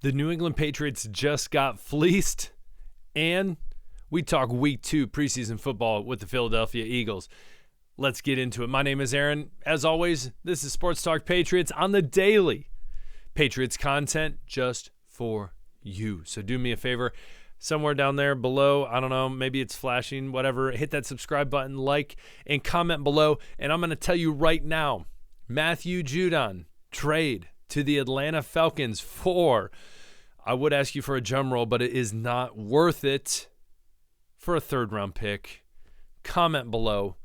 The New England Patriots just got fleeced, and we talk week 2 preseason football with the Philadelphia Eagles. Let's get into it. My name is Aaron. As always, this is Sports Talk Patriots on the daily. Patriots content just for you. So do me a favor, somewhere down there below, I don't know, maybe it's flashing, whatever, hit that subscribe button, like, and comment below. And I'm going to tell you right now, Matthew Judon trade to the Atlanta Falcons for, I would ask you for a drum roll, but it is not worth it for a third-round pick. Comment below.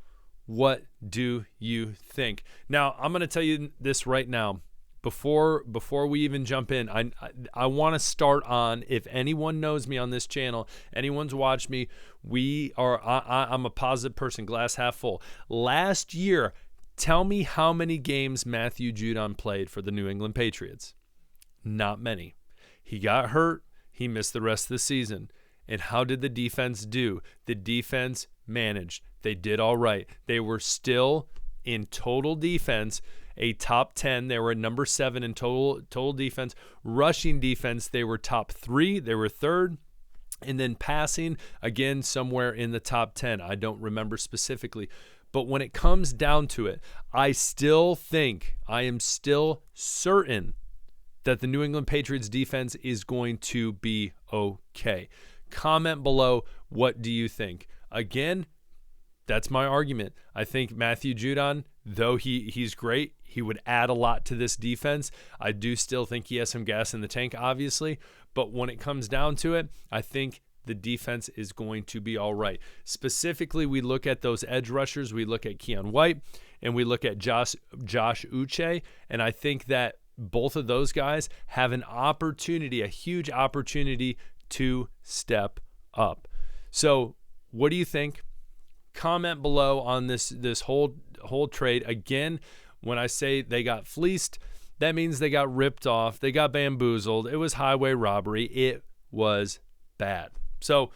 What do you think? Now, I'm going to tell you this right now. Before we even jump in, I want to start on, if anyone knows me on this channel, anyone's watched me, I'm a positive person, glass half full. Last year, tell me how many games Matthew Judon played for the New England Patriots. Not many. He got hurt. He missed the rest of the season. And how did the defense do? The defense managed. They did all right. They were still, in total defense, a top 10. They were number 7 in total defense. Rushing defense, they were top 3. They were third. And then passing, again, somewhere in the top 10. I don't remember specifically. But when it comes down to it, I am still certain that the New England Patriots defense is going to be okay. Comment below, what do you think? Again, that's my argument. I think Matthew Judon, though he's great, he would add a lot to this defense. I do still think he has some gas in the tank, obviously. But when it comes down to it, I think the defense is going to be all right. Specifically, we look at those edge rushers. We look at Keon White, and we look at Josh Uche, and I think that both of those guys have an opportunity, a huge opportunity to step up. So what do you think? Comment below on this whole trade. Again, when I say they got fleeced, that means they got ripped off. They got bamboozled. It was highway robbery. It was bad. So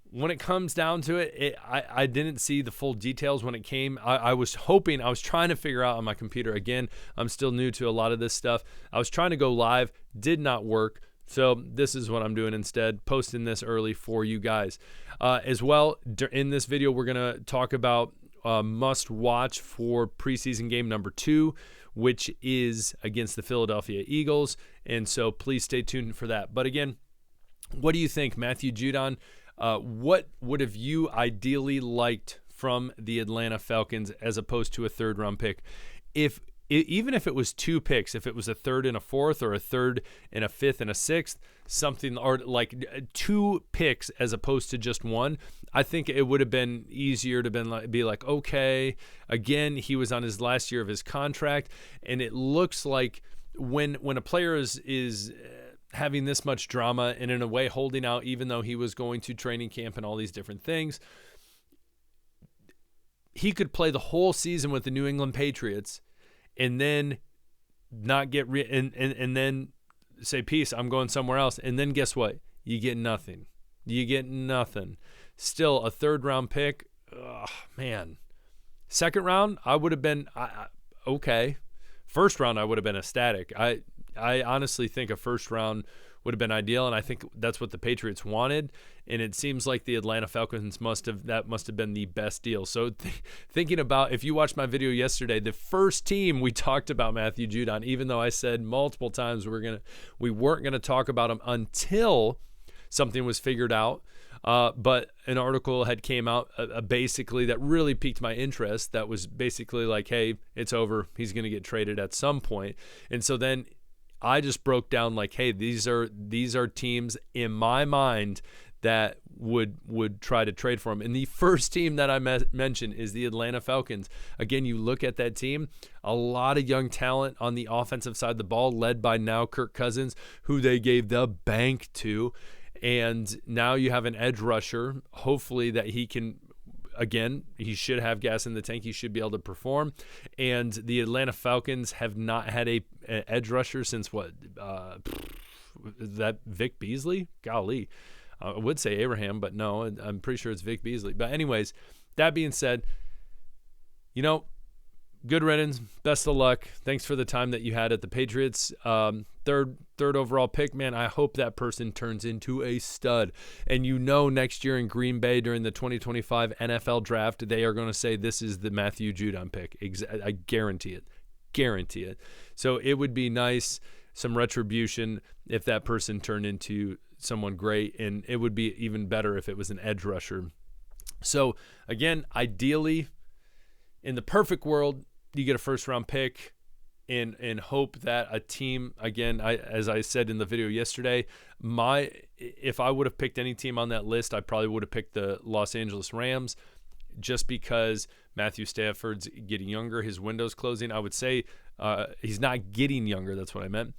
when it comes down to it, I didn't see the full details when it came. I was trying to figure out on my computer. Again, I'm still new to a lot of this stuff. I was trying to go live, did not work. So this is what I'm doing instead, posting this early for you guys. As well, in this video, we're going to talk about must watch for preseason game number 2, which is against the Philadelphia Eagles. And so please stay tuned for that. But again, what do you think, Matthew Judon? What would have you ideally liked from the Atlanta Falcons as opposed to a third-round pick? Even if it was 2 picks, if it was a 3rd and a 4th, or a 3rd and a 5th and a 6th, something, or like 2 picks as opposed to just 1, I think it would have been easier to be like, okay, again, he was on his last year of his contract, and it looks like when a player is having this much drama and in a way holding out, even though he was going to training camp and all these different things, he could play the whole season with the New England Patriots and then not get and then say, peace, I'm going somewhere else. And then guess what? You get nothing. Still a 3rd-round pick. Man. 2nd round, I would have been okay. 1st round, I would have been ecstatic. I honestly think a 1st round would have been ideal, and I think that's what the Patriots wanted. And it seems like the Atlanta Falcons must have been the best deal. So thinking about, if you watched my video yesterday, the first team we talked about Matthew Judon, even though I said multiple times we weren't gonna talk about him until something was figured out. But an article had came out basically that really piqued my interest. That was basically like, hey, it's over. He's going to get traded at some point. And so then I just broke down like, hey, these are teams in my mind that would try to trade for him. And the first team that I mentioned is the Atlanta Falcons. Again, you look at that team, a lot of young talent on the offensive side of the ball, led by now Kirk Cousins, who they gave the bank to. And now you have an edge rusher, hopefully that he can, again, he should have gas in the tank. He should be able to perform. And the Atlanta Falcons have not had an edge rusher since what? That Vic Beasley? Golly. I would say Abraham, but no, I'm pretty sure it's Vic Beasley. But anyways, that being said, good riddance. Best of luck. Thanks for the time that you had at the Patriots. Third overall pick, man. I hope that person turns into a stud. And next year in Green Bay during the 2025 NFL draft, they are going to say this is the Matthew Judon pick. I guarantee it. Guarantee it. So it would be nice, some retribution if that person turned into someone great, and it would be even better if it was an edge rusher. So again, ideally, in the perfect world, you get a first-round pick and hope that a team, again, as I said in the video yesterday, if I would have picked any team on that list, I probably would have picked the Los Angeles Rams, just because Matthew Stafford's getting younger, his window's closing. I would say he's not getting younger. That's what I meant.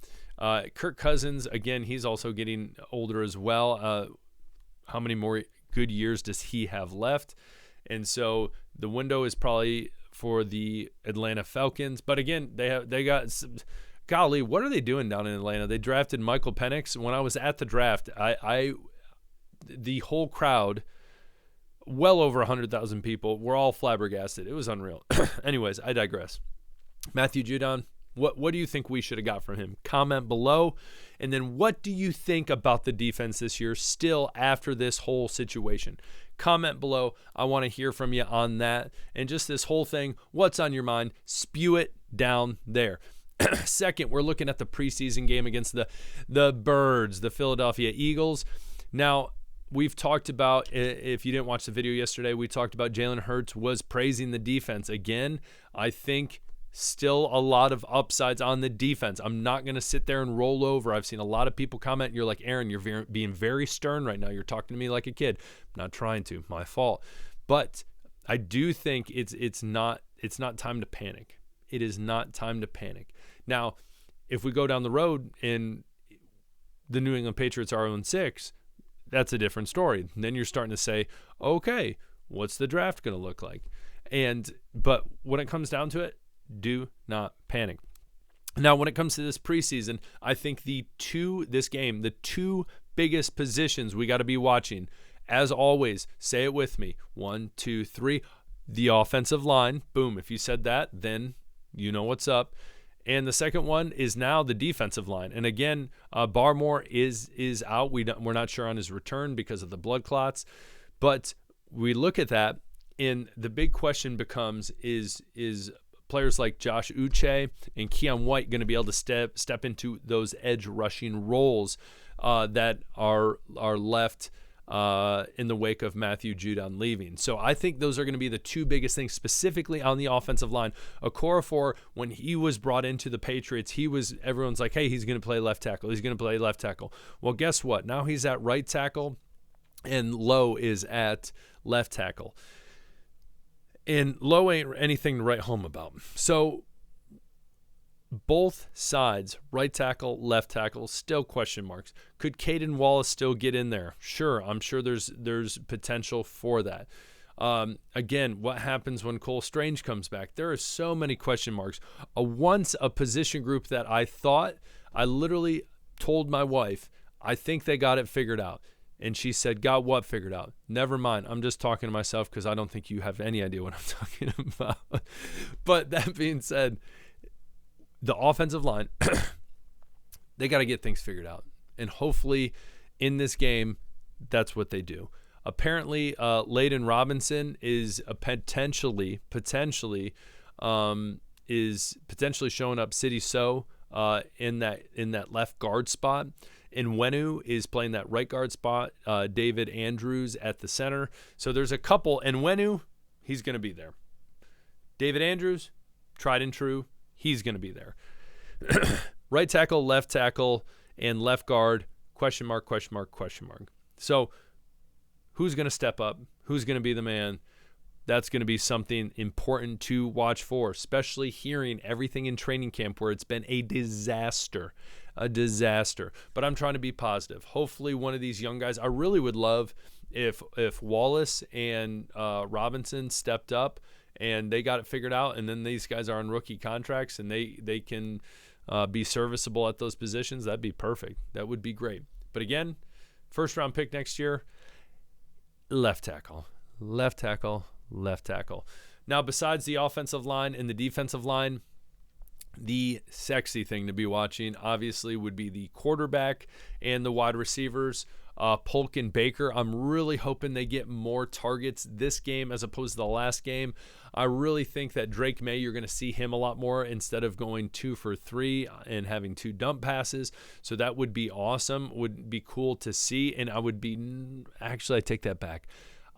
Kirk Cousins, again, he's also getting older as well. How many more good years does he have left? And so the window is probably for the Atlanta Falcons. But again, they got golly, what are they doing down in Atlanta? They drafted Michael Penix. When I was at the draft, the whole crowd, well over 100,000 people, were all flabbergasted. It was unreal. Anyways, I digress. Matthew Judon, what do you think we should have got from him? Comment below. And then what do you think about the defense this year still after this whole situation? Comment below. I want to hear from you on that. And just this whole thing, what's on your mind? Spew it down there. Second, we're looking at the preseason game against the Birds, the Philadelphia Eagles. Now, we've talked about, if you didn't watch the video yesterday, we talked about Jalen Hurts was praising the defense. Again, I think still a lot of upsides on the defense. I'm not going to sit there and roll over. I've seen a lot of people comment, you're like, Aaron, you're being very stern right now. You're talking to me like a kid. I'm not trying to. My fault. But I do think it's not time to panic. It is not time to panic. Now, if we go down the road and the New England Patriots are 0-6, that's a different story. And then you're starting to say, okay, what's the draft going to look like? But when it comes down to it, do not panic. Now, when it comes to this preseason, I think the two biggest positions we got to be watching, as always, say it with me. 1, 2, 3. The offensive line. Boom. If you said that, then you know what's up. And the second one is now the defensive line. And again, Barmore is out. We're not sure on his return because of the blood clots. But we look at that, and the big question becomes, is players like Josh Uche and Keon White going to be able to step into those edge rushing roles that are left in the wake of Matthew Judon leaving? So I think those are going to be the two biggest things, specifically on the offensive line. Okorafor, when he was brought into the Patriots, everyone's like, hey, he's going to play left tackle. He's going to play left tackle. Well, guess what? Now he's at right tackle, and Lowe is at left tackle. And Lowe ain't anything to write home about. So both sides, right tackle, left tackle, still question marks. Could Caden Wallace still get in there? Sure, I'm sure there's potential for that. Again, what happens when Cole Strange comes back? There are so many question marks. Once a position group that I literally told my wife, I think they got it figured out. And she said, got what figured out? Never mind. I'm just talking to myself because I don't think you have any idea what I'm talking about. But that being said, the offensive line, they got to get things figured out. And hopefully in this game, that's what they do. Apparently, Layden Robinson is potentially showing up City So in that left guard spot. Nwenu is playing that right guard spot. David Andrews at the center. So there's a couple. Nwenu, he's going to be there. David Andrews, tried and true, he's going to be there. Right tackle, left tackle, and left guard, question mark, question mark, question mark. So who's going to step up? Who's going to be the man? That's going to be something important to watch for, especially hearing everything in training camp where it's been a disaster. But I'm trying to be positive. Hopefully one of these young guys, I really would love if Wallace and Robinson stepped up and they got it figured out, and then these guys are on rookie contracts and they can be serviceable at those positions. That'd be perfect. That would be great. But again, first round pick next year, left tackle. Now, besides the offensive line and the defensive line, the sexy thing to be watching, obviously, would be the quarterback and the wide receivers. Polk and Baker, I'm really hoping they get more targets this game as opposed to the last game. I really think that Drake May, you're going to see him a lot more instead of going 2 for 3 and having 2 dump passes. So that would be awesome, would be cool to see. And I take that back.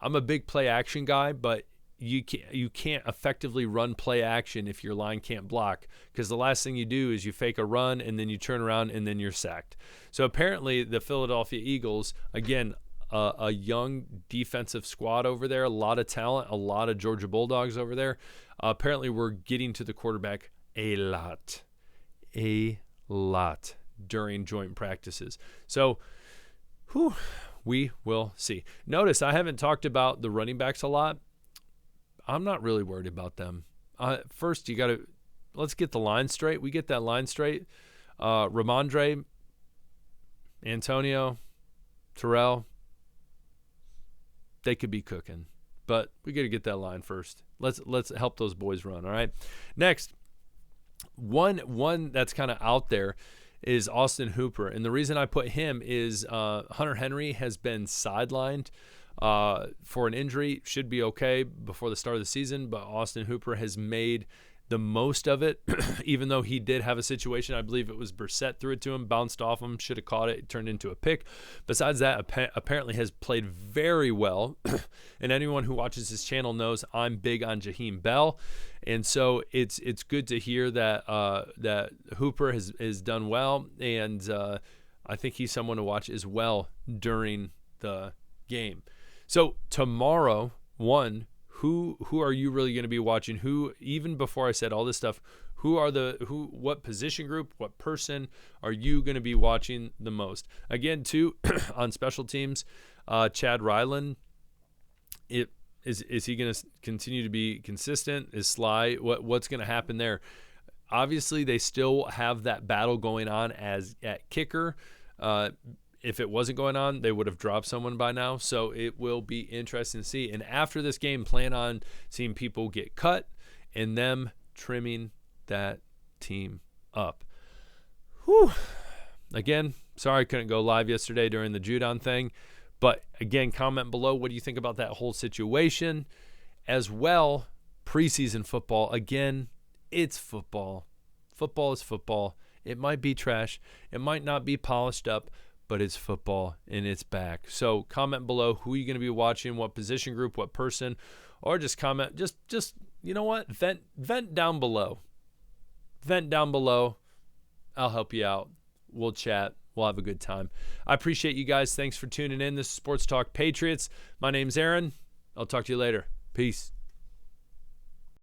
I'm a big play action guy, but you can't effectively run play action if your line can't block, because the last thing you do is you fake a run and then you turn around and then you're sacked. So apparently the Philadelphia Eagles, again, a young defensive squad over there, a lot of talent, a lot of Georgia Bulldogs over there. Apparently we're getting to the quarterback a lot during joint practices. So we will see. Notice I haven't talked about the running backs a lot. I'm not really worried about them. First, let's get the line straight. We get that line straight. Ramondre, Antonio, Terrell, they could be cooking, but we got to get that line first. Let's help those boys run. All right. Next, one that's kind of out there is Austin Hooper, and the reason I put him is Hunter Henry has been sidelined for an injury. Should be okay before the start of the season, but Austin Hooper has made the most of it, even though he did have a situation. I believe it was Brissett threw it to him, bounced off him, should have caught it, turned into a pick. Besides that, apparently has played very well, and anyone who watches his channel knows I'm big on Jaheim Bell, and so it's good to hear that that Hooper has done well, and I think he's someone to watch as well during the game. So tomorrow, who are you really going to be watching? Who, even before I said all this stuff, what position group, what person are you going to be watching the most? Again, too, on special teams, Chad Ryland, is he going to continue to be consistent? Is Sly, what's going to happen there? Obviously, they still have that battle going on at kicker. If it wasn't going on, they would have dropped someone by now. So it will be interesting to see. And after this game, plan on seeing people get cut and them trimming that team up. Whew. Again, sorry I couldn't go live yesterday during the Judon thing. But again, comment below what do you think about that whole situation. As well, preseason football. Again, it's football. Football is football. It might be trash. It might not be polished up, but it's football and it's back. So comment below who you're going to be watching, what position group, what person, or just comment. Just you know what? Vent down below. Vent down below. I'll help you out. We'll chat. We'll have a good time. I appreciate you guys. Thanks for tuning in. This is Sports Talk Patriots. My name's Aaron. I'll talk to you later. Peace.